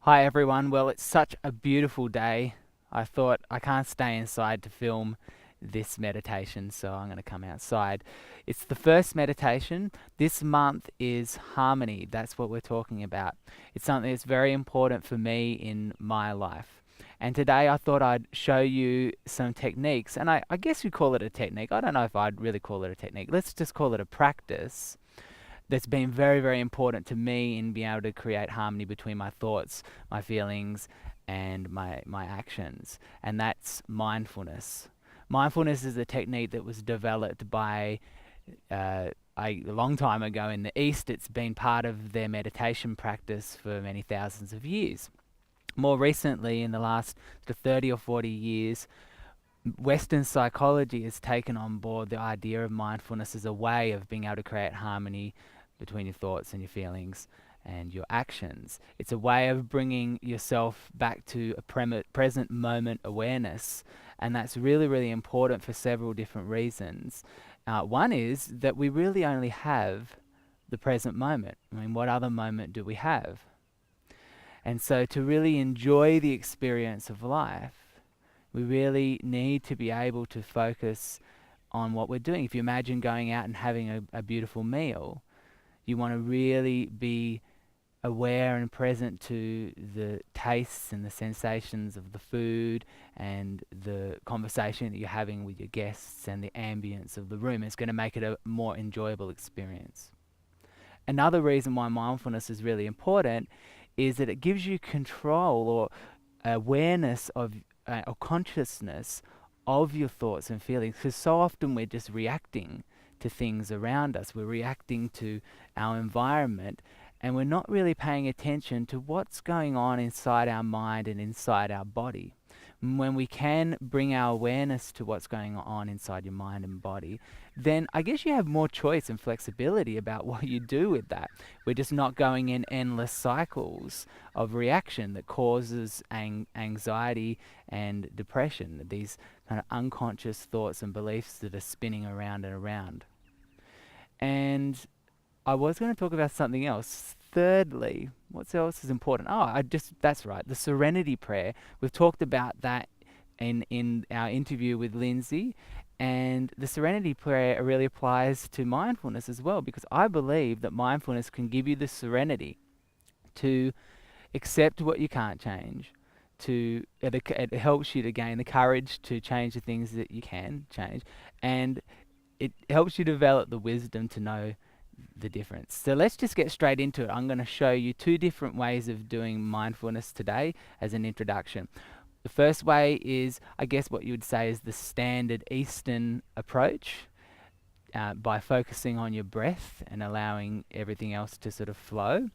Hi everyone. Well, it's such a beautiful day. I thought I can't stay inside to film this meditation, so I'm going to come outside. It's the first meditation. This month is harmony. That's what we're talking about. It's something that's very important for me in my life. And today I thought I'd show you some techniques, and I guess you call it a technique. I don't know if I'd really call it a technique. Let's just call it a practice that's been very, very important to me in being able to create harmony between my thoughts, my feelings, and my actions. And that's mindfulness. Mindfulness is a technique that was developed by a long time ago in the East. It's been part of their meditation practice for many thousands of years. More recently, in the last 30 or 40 years, Western psychology has taken on board the idea of mindfulness as a way of being able to create harmony between your thoughts and your feelings and your actions. It's a way of bringing yourself back to a present moment awareness, and that's really, really important for several different reasons. One is that we really only have the present moment. I mean, what other moment do we have? And so, to really enjoy the experience of life, we really need to be able to focus on what we're doing. If you imagine going out and having a beautiful meal, you want to really be aware and present to the tastes and the sensations of the food and the conversation that you're having with your guests and the ambience of the room. It's going to make it a more enjoyable experience. Another reason why mindfulness is really important is that it gives you control or awareness of or consciousness of your thoughts and feelings, because so often we're just reacting to things around us. We're reacting to our environment, and we're not really paying attention to what's going on inside our mind and inside our body. When we can bring our awareness to what's going on inside your mind and body, then I guess you have more choice and flexibility about what you do with that. We're just not going in endless cycles of reaction that causes anxiety and depression, these kind of unconscious thoughts and beliefs that are spinning around and around. And I was going to talk about something else. Thirdly, what else is important? That's right, the serenity prayer. We've talked about that in our interview with Lindsay, and the serenity prayer really applies to mindfulness as well, because I believe that mindfulness can give you the serenity to accept what you can't change. It helps you to gain the courage to change the things that you can change, and it helps you develop the wisdom to know the difference. So let's just get straight into it. I'm going to show you two different ways of doing mindfulness today as an introduction. The first way is, I guess, what you would say is the standard Eastern approach, by focusing on your breath and allowing everything else to sort of flow.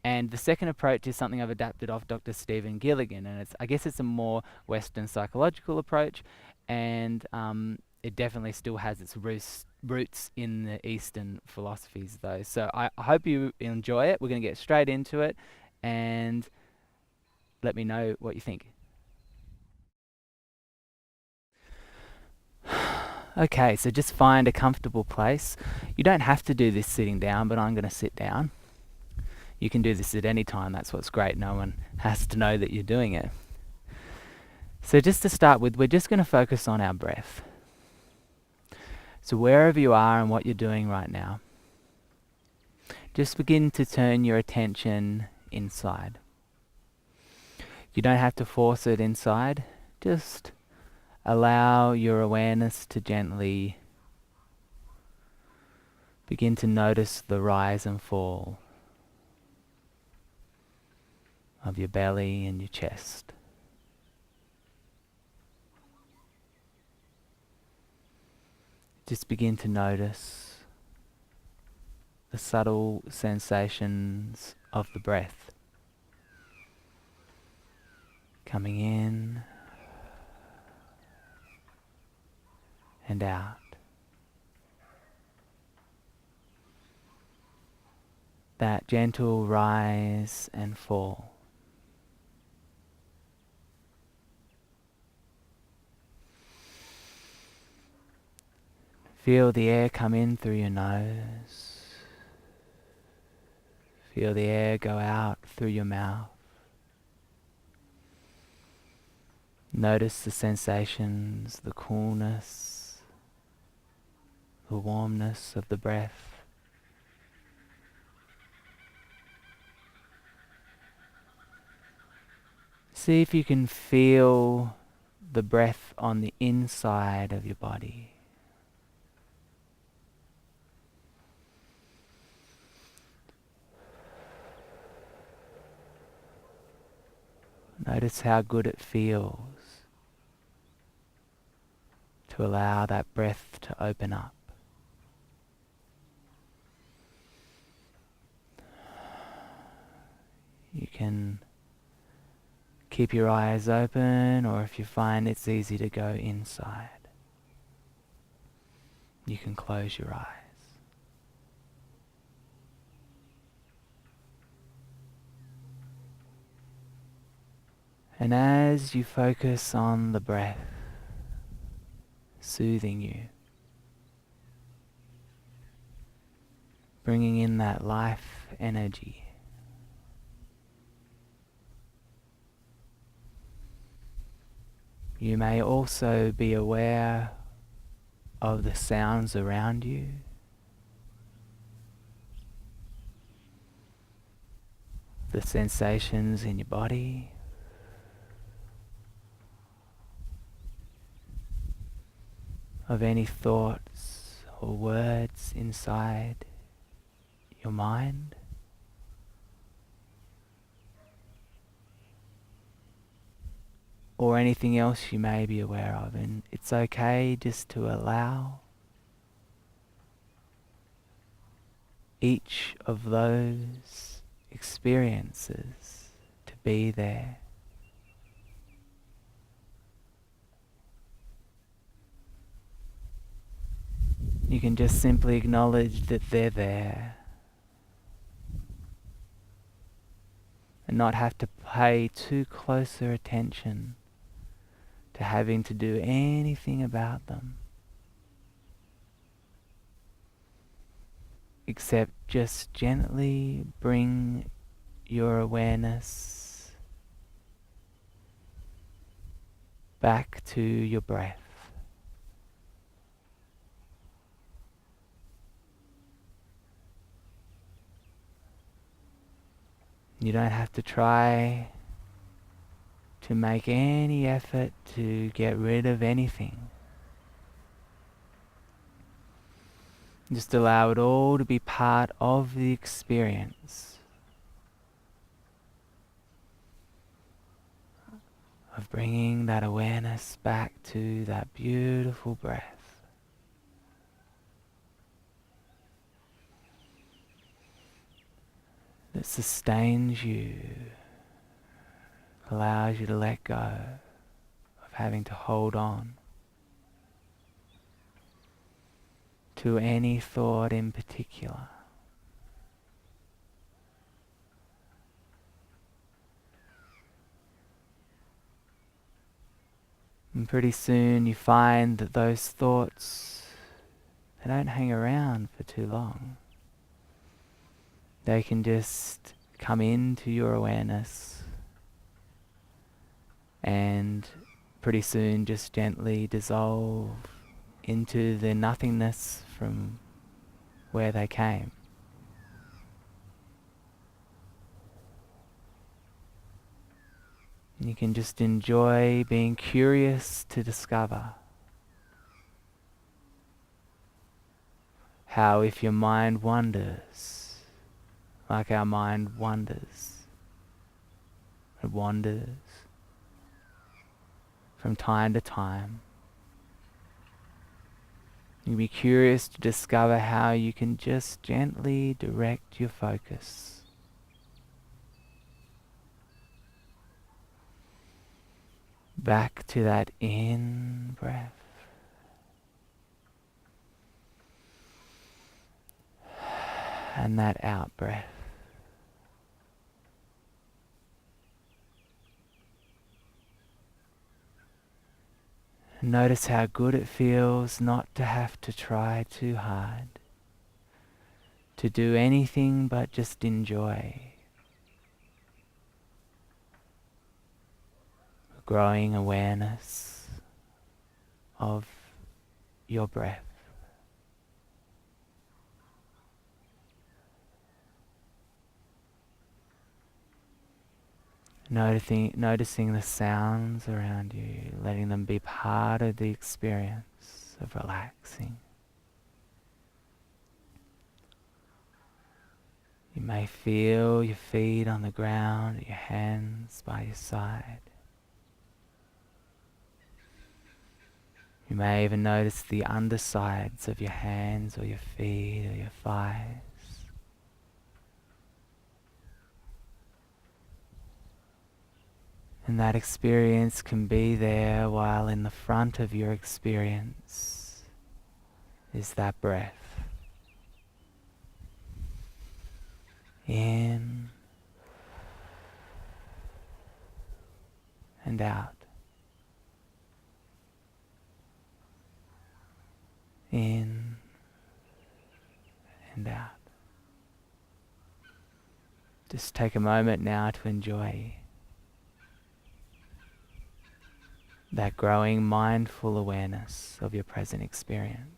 And the second approach is something I've adapted off Dr. Stephen Gilligan, and I guess it's a more Western psychological approach, and it definitely still has its roots in the Eastern philosophies, though. So I hope you enjoy it. We're going to get straight into it, and let me know what you think. Okay, so just find a comfortable place. You don't have to do this sitting down, but I'm going to sit down. You can do this at any time. That's what's great. No one has to know that you're doing it. So just to start with, we're just going to focus on our breath. So wherever you are and what you're doing right now, just begin to turn your attention inside. You don't have to force it inside. Just allow your awareness to gently begin to notice the rise and fall of your belly and your chest. Just begin to notice the subtle sensations of the breath coming in and out. That gentle rise and fall. Feel the air come in through your nose. Feel the air go out through your mouth. Notice the sensations, the coolness, the warmness of the breath. See if you can feel the breath on the inside of your body. Notice how good it feels to allow that breath to open up. You can keep your eyes open, or if you find it's easy to go inside, you can close your eyes. And as you focus on the breath, soothing you, bringing in that life energy, you may also be aware of the sounds around you, the sensations in your body, of any thoughts or words inside your mind. Or anything else you may be aware of, and it's okay just to allow each of those experiences to be there. You can just simply acknowledge that they're there and not have to pay too closer attention to having to do anything about them, except just gently bring your awareness back to your breath. You don't have to try to make any effort to get rid of anything. Just allow it all to be part of the experience of bringing that awareness back to that beautiful breath. That sustains you, allows you to let go of having to hold on to any thought in particular. And pretty soon you find that those thoughts, they don't hang around for too long. They can just come into your awareness and pretty soon just gently dissolve into the nothingness from where they came. And you can just enjoy being curious to discover how, if your mind wanders, like our mind wanders, it wanders from time to time. You can be curious to discover how you can just gently direct your focus back to that in breath and that out breath. Notice how good it feels not to have to try too hard, to do anything but just enjoy. growing awareness of your breath. Noticing the sounds around you, letting them be part of the experience of relaxing. You may feel your feet on the ground, your hands by your side. You may even notice the undersides of your hands or your feet or your thighs. And that experience can be there while in the front of your experience is that breath. In and out. In and out. Just take a moment now to enjoy that growing mindful awareness of your present experience.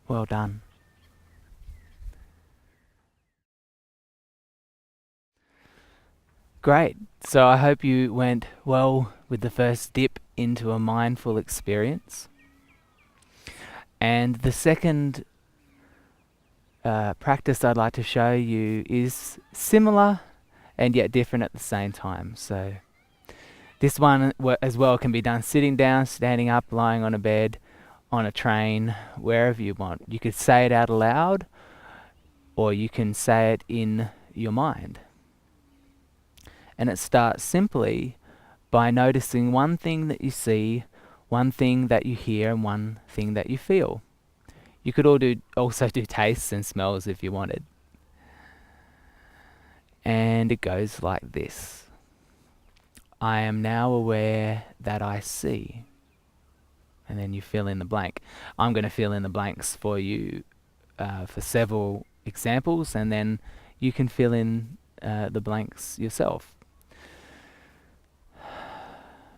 Well done. Great. So I hope you went well with the first dip into a mindful experience. And the second practice I'd like to show you is similar and yet different at the same time. So this one as well can be done sitting down, standing up, lying on a bed, on a train, wherever you want. You could say it out aloud, or you can say it in your mind. And it starts simply by noticing one thing that you see, one thing that you hear, and one thing that you feel. You could also do tastes and smells if you wanted. And it goes like this. I am now aware that I see. And then you fill in the blank. I'm going to fill in the blanks for you for several examples, and then you can fill in the blanks yourself.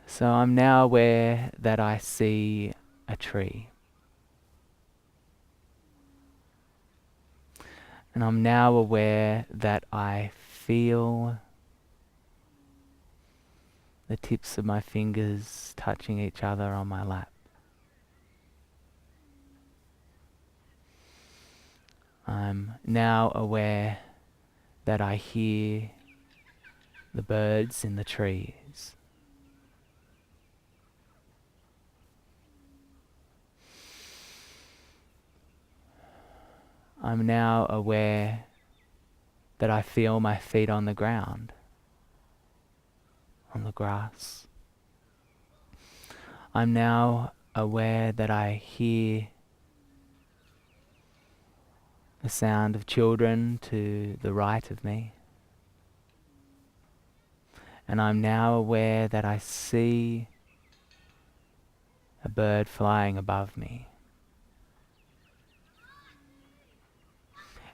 So I'm now aware that I see a tree. And I'm now aware that I feel the tips of my fingers touching each other on my lap. I'm now aware that I hear the birds in the trees. I'm now aware that I feel my feet on the ground, on the grass. I'm now aware that I hear the sound of children to the right of me. And I'm now aware that I see a bird flying above me.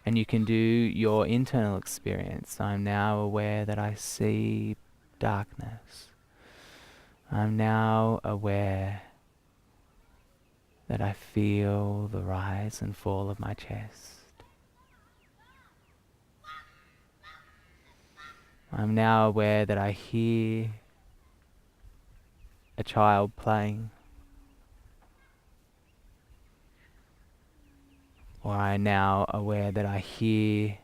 And you can do your internal experience. I'm now aware that I see darkness. I'm now aware that I feel the rise and fall of my chest. I'm now aware that I hear a child playing. Or I'm now aware that I hear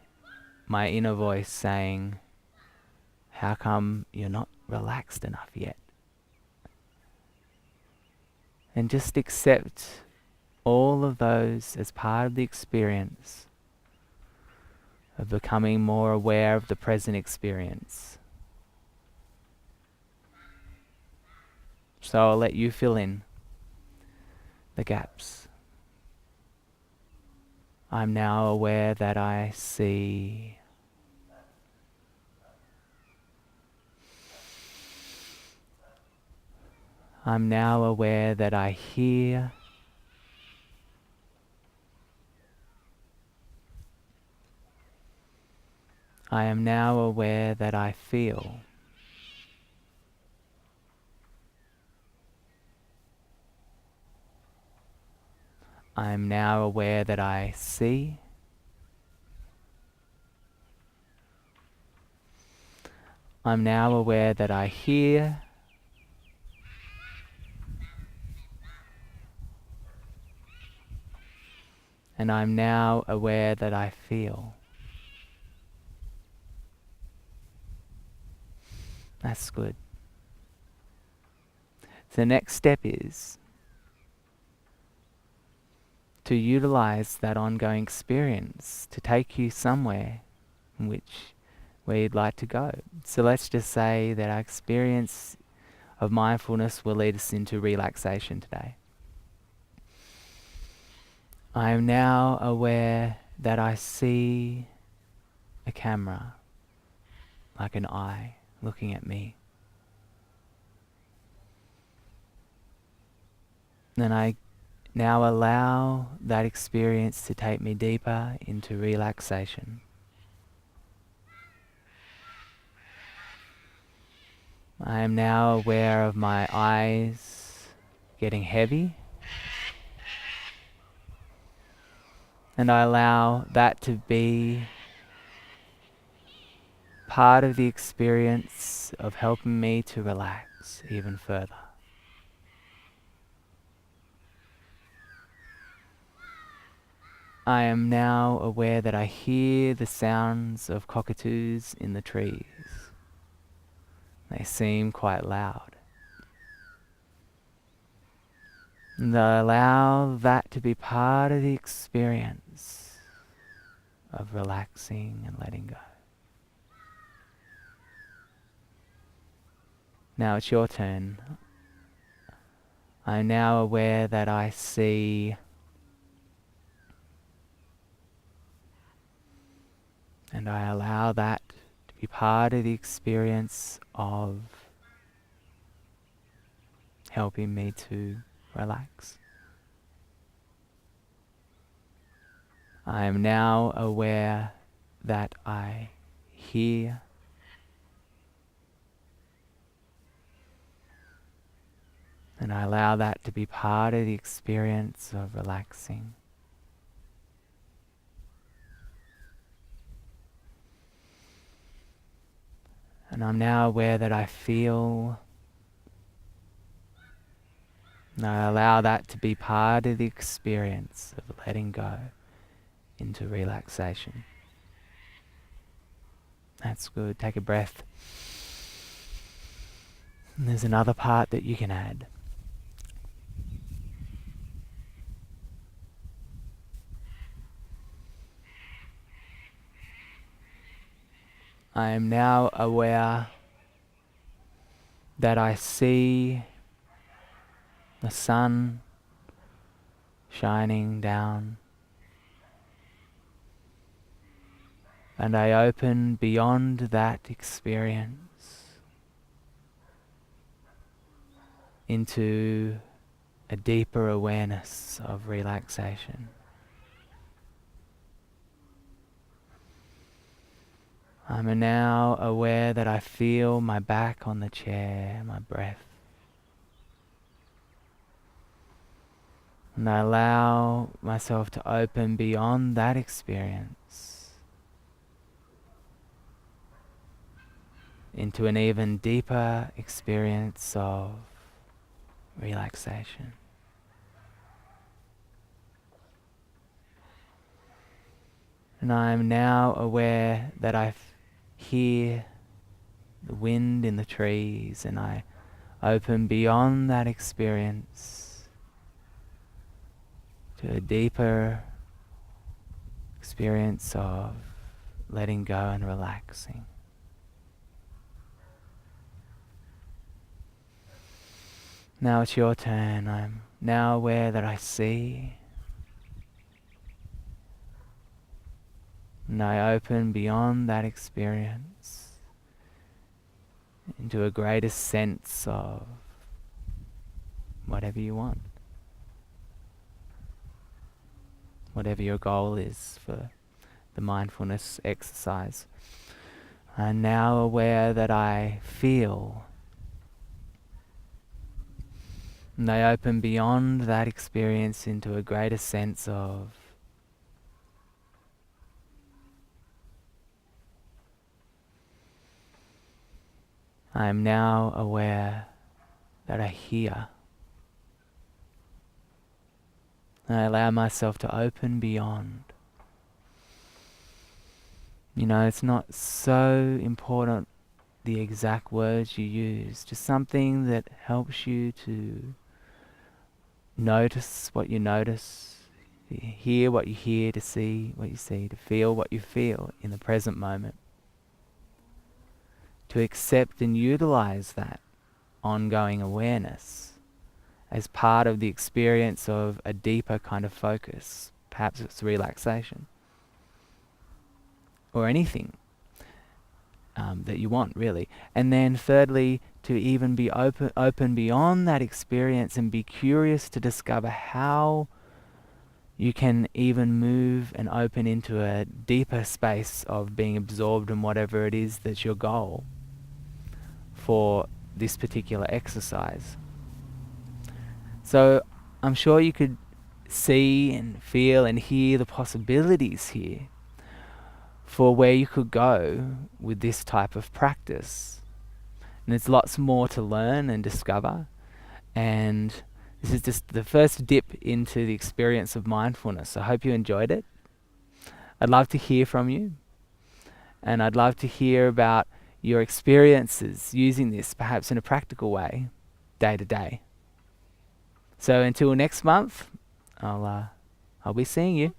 my inner voice saying, how come you're not relaxed enough yet? And just accept all of those as part of the experience of becoming more aware of the present experience. So I'll let you fill in the gaps. I'm now aware that I see. I'm now aware that I hear. I am now aware that I feel. I am now aware that I see. I'm now aware that I hear. And I'm now aware that I feel. That's good. The next step is to utilize that ongoing experience to take you somewhere where you'd like to go. So let's just say that our experience of mindfulness will lead us into relaxation today. I am now aware that I see a camera, like an eye, looking at me. Then I now allow that experience to take me deeper into relaxation. I am now aware of my eyes getting heavy, and I allow that to be part of the experience of helping me to relax even further. I am now aware that I hear the sounds of cockatoos in the trees. They seem quite loud. And I allow that to be part of the experience of relaxing and letting go. Now it's your turn. I'm now aware that I see, and I allow that to be part of the experience of helping me to relax. I am now aware that I hear, and I allow that to be part of the experience of relaxing. And I'm now aware that I feel, and I allow that to be part of the experience of letting go into relaxation. That's good. Take a breath. And there's another part that you can add. I am now aware that I see the sun shining down, and I open beyond that experience into a deeper awareness of relaxation. I'm now aware that I feel my back on the chair, my breath. And I allow myself to open beyond that experience into an even deeper experience of relaxation. And I am now aware that I hear the wind in the trees, and I open beyond that experience to a deeper experience of letting go and relaxing. Now it's your turn. I'm now aware that I see, and I open beyond that experience into a greater sense of whatever you want. Whatever your goal is for the mindfulness exercise. I'm now aware that I feel. And I open beyond that experience into a greater sense of I am now aware that I hear. And I allow myself to open beyond. You know, it's not so important the exact words you use, just something that helps you to notice what you notice, to hear what you hear, to see what you see, to feel what you feel in the present moment. To accept and utilize that ongoing awareness as part of the experience of a deeper kind of focus. Perhaps it's relaxation or anything that you want, really. And then thirdly, to even be open beyond that experience and be curious to discover how you can even move and open into a deeper space of being absorbed in whatever it is that's your goal for this particular exercise. So I'm sure you could see and feel and hear the possibilities here for where you could go with this type of practice. And there's lots more to learn and discover. And this is just the first dip into the experience of mindfulness. I hope you enjoyed it. I'd love to hear from you. And I'd love to hear about your experiences using this, perhaps in a practical way, day to day. So until next month, I'll be seeing you.